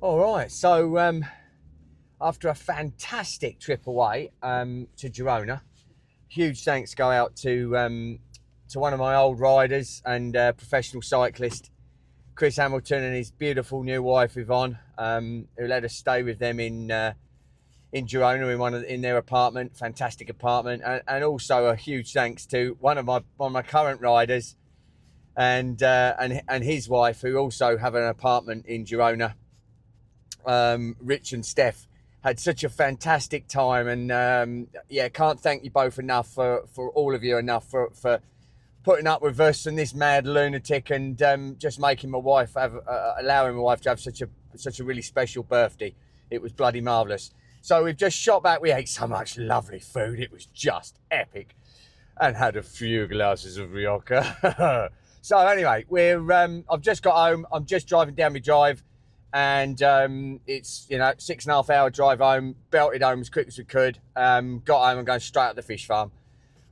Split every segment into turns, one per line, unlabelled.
All right, so after a fantastic trip away to Girona, huge thanks go out to one of my old riders and professional cyclist, Chris Hamilton, and his beautiful new wife Yvonne, who let us stay with them in Girona in their apartment, fantastic apartment, and also a huge thanks to one of my current riders and his wife, who also have an apartment in Girona. Rich and Steph had such a fantastic time, and yeah, can't thank you both enough for all of you enough for putting up with us and this mad lunatic, and just making my wife have allowing my wife to have such a really special birthday. It was bloody marvellous. So we've just shot back. We ate so much lovely food. It was just epic, and had a few glasses of Rioja. So anyway, I've just got home. I'm just driving down my drive. And it's 6.5 hour drive home, belted home as quick as we could. Got home and going straight up the fish farm.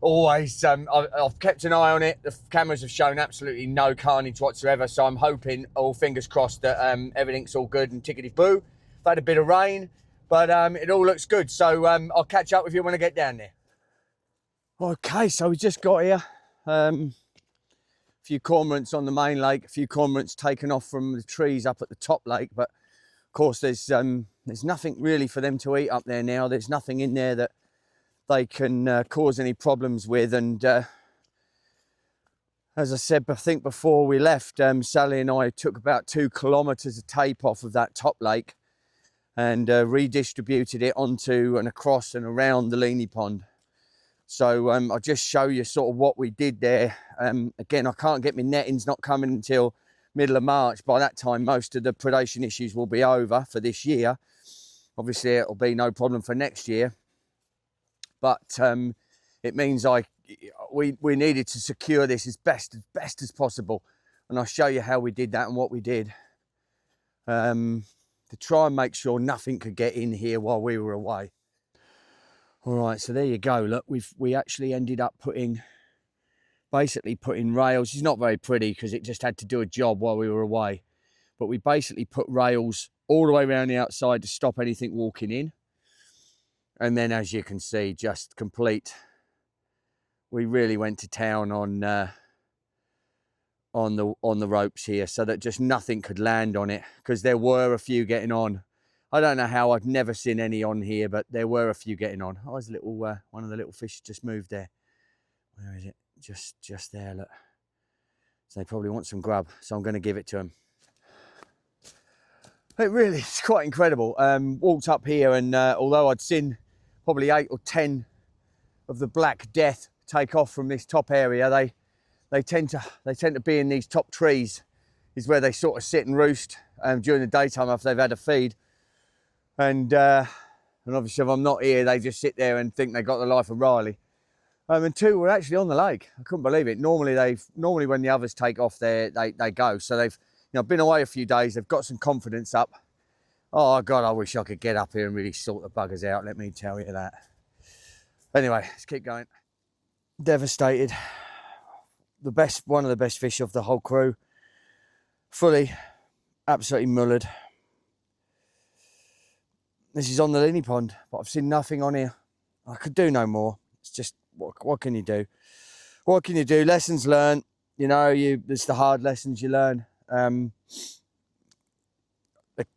Always, I've kept an eye on it. The cameras have shown absolutely no carnage whatsoever. So I'm hoping, all fingers crossed, that everything's all good and tickety-boo. I've had a bit of rain, but it all looks good. So I'll catch up with you when I get down there. Okay, so we just got here. A few cormorants on the main lake, a few cormorants taken off from the trees up at the top lake, but of course there's nothing really for them to eat up there now. There's nothing in there that they can cause any problems with, and as I said, I think before we left, Sally and I took about 2 kilometers of tape off of that top lake and redistributed it onto and across and around the Leney pond. So I'll just show you sort of what we did there. Again, I can't get my nettings not coming until middle of March. By that time, most of the predation issues will be over for this year. Obviously, it'll be no problem for next year. But it means we needed to secure this as best as possible. And I'll show you how we did that and what we did to try and make sure nothing could get in here while we were away. All right, so there you go. Look, we actually ended up basically putting rails. It's not very pretty because it just had to do a job while we were away. But we basically put rails all the way around the outside to stop anything walking in. And then, as you can see, just complete. We really went to town on the ropes here, so that just nothing could land on it, because there were a few getting on. I don't know how, I've never seen any on here, but there were a few getting on. Oh, there's a little, one of the little fish just moved there. Where is it? Just there, look. So they probably want some grub, so I'm going to give it to them. It really is quite incredible. Walked up here, and although I'd seen probably 8 or 10 of the Black Death take off from this top area, they tend to be in these top trees, is where they sort of sit and roost during the daytime after they've had a feed. And obviously, if I'm not here, they just sit there and think they got the life of Riley. And 2 were actually on the lake. I couldn't believe it. Normally when the others take off, they go. So they've been away a few days. They've got some confidence up. Oh God, I wish I could get up here and really sort the buggers out. Let me tell you that. Anyway, let's keep going. Devastated. One of the best fish of the whole crew. Fully, absolutely mullered. This is on the Leney pond, but I've seen nothing on here. I could do no more. It's just, what can you do? What can you do? Lessons learned. It's the hard lessons you learn.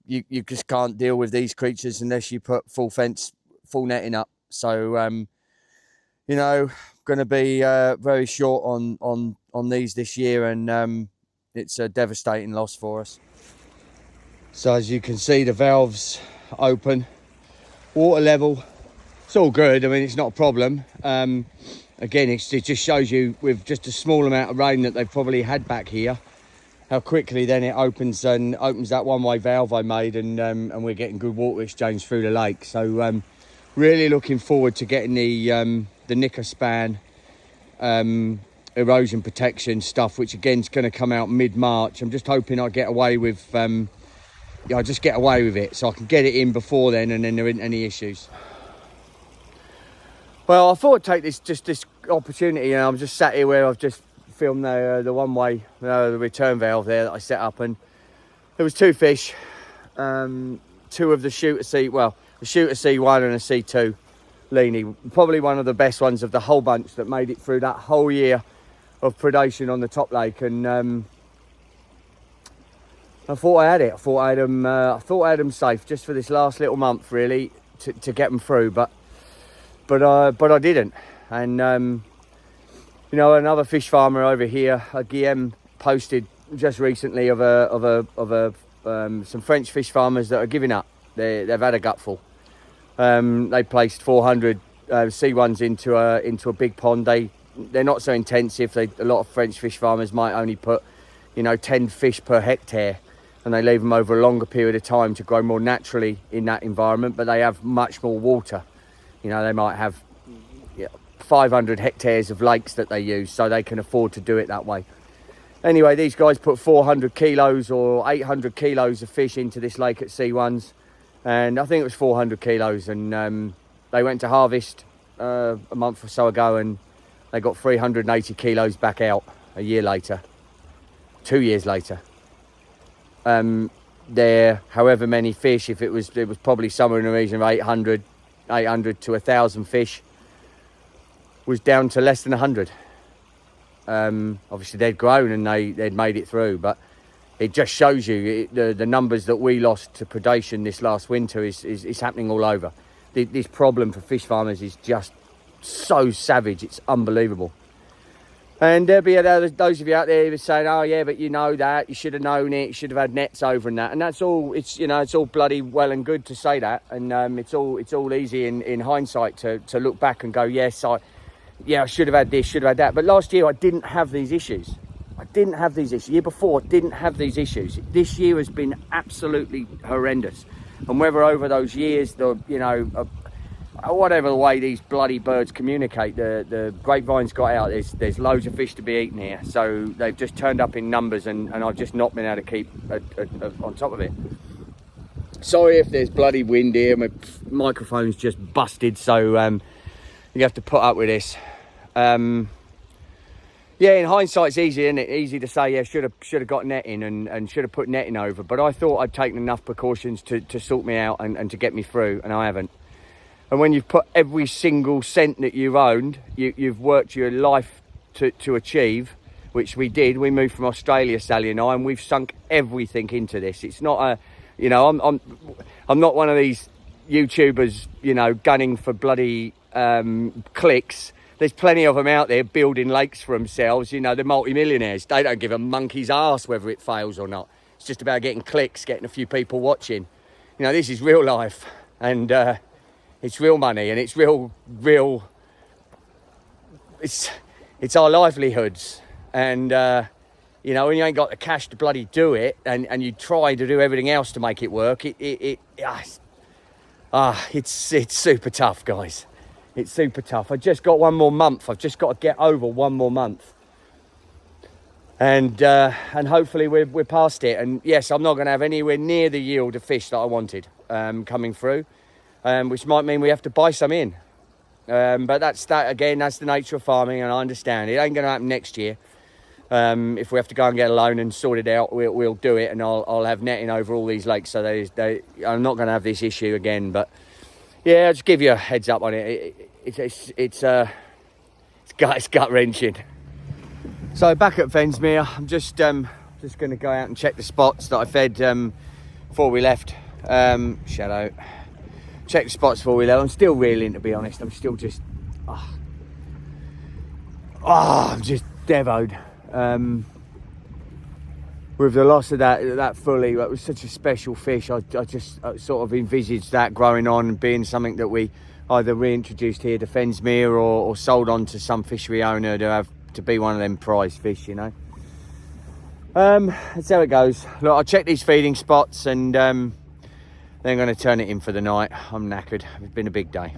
You just can't deal with these creatures unless you put full fence, full netting up. So, going to be very short on these this year, and it's a devastating loss for us. So as you can see, the valves open, water level, it's all good. I mean, it's not a problem. Again, it just shows you, with just a small amount of rain that they've probably had back here, how quickly then it opens that one-way valve I made, and we're getting good water exchange through the lake. So really looking forward to getting the knicker span erosion protection stuff, which again is going to come out mid-March. I'm just hoping I get away with I just get away with it, so I can get it in before then, and then there isn't any issues. Well, I thought I'd take this opportunity. I'm just sat here where I've just filmed the one-way the return valve there that I set up, and there was 2 fish. two of the shooter C, well, the shooter C1 and a C2 Leney, probably one of the best ones of the whole bunch that made it through that whole year of predation on the top lake. And I thought I had it. I thought I had them safe just for this last little month, really, to get them through. But I didn't. And you know, another fish farmer over here, a GM, posted just recently of some French fish farmers that are giving up. They've had a gutful. They placed 400 C1s into a big pond. They're not so intensive. A lot of French fish farmers might only put, you know, 10 fish per hectare, and they leave them over a longer period of time to grow more naturally in that environment. But they have much more water. You know, they might have 500 hectares of lakes that they use, so they can afford to do it that way. Anyway, these guys put 400 kilos or 800 kilos of fish into this lake at C1s, and I think it was 400 kilos, and they went to harvest a month or so ago, and they got 380 kilos back out a year later, 2 years later. There, however many fish, if it was probably somewhere in the region of 800 to 1,000 fish, was down to less than 100. Obviously they'd grown and they'd made it through, but it just shows you the numbers that we lost to predation this last winter is happening all over. This problem for fish farmers is just so savage, it's unbelievable. And there'll be those of you out there who are saying, oh yeah, but you know that, you should have known it, you should have had nets over and that. And that's all, it's, you know, it's all bloody well and good to say that. And it's all easy in hindsight to look back and go, yes, I should have had this, should have had that. But last year I didn't have these issues. The year before, I didn't have these issues. This year has been absolutely horrendous. And whether over those years, whatever the way these bloody birds communicate, the grapevines got out, there's loads of fish to be eaten here. So they've just turned up in numbers, and I've just not been able to keep on top of it. Sorry if there's bloody wind here, my microphone's just busted, so you have to put up with this. Yeah, in hindsight it's easy, isn't it? Easy to say, yeah, should have got netting and should have put netting over, but I thought I'd taken enough precautions to sort me out and to get me through, and I haven't. And when you've put every single cent that you've owned, you've worked your life to achieve, which we did. We moved from Australia, Sally and I, and we've sunk everything into this. It's not a, you know, I'm not one of these YouTubers, you know, gunning for bloody clicks. There's plenty of them out there building lakes for themselves. You know, they're multi-millionaires. They don't give a monkey's arse whether it fails or not. It's just about getting clicks, getting a few people watching. You know, this is real life, and it's real money, and it's real. It's our livelihoods, and you know, when you ain't got the cash to bloody do it, and you try to do everything else to make it work, it's super tough, guys. It's super tough. I just got one more month. I've just got to get over one more month, and hopefully we're past it. And yes, I'm not going to have anywhere near the yield of fish that I wanted coming through, which might mean we have to buy some in. But that's the nature of farming, and I understand it ain't going to happen next year. If we have to go and get a loan and sort it out, we'll do it, and I'll have netting over all these lakes, so I'm not going to have this issue again. But yeah, I'll just give you a heads up on it. It's gut wrenching. So back at Fensmere, I'm just going to go out and check the spots that I fed before we left. Shadow. Check the spots before we left. I'm still reeling, to be honest. I'm still just, I'm just devoed. With the loss of that fully, that was such a special fish. I just sort of envisaged that growing on and being something that we either reintroduced here to Fensmere or sold on to some fishery owner to be one of them prize fish, you know. That's how it goes. Look, I'll check these feeding spots, and then I'm going to turn it in for the night. I'm knackered. It's been a big day.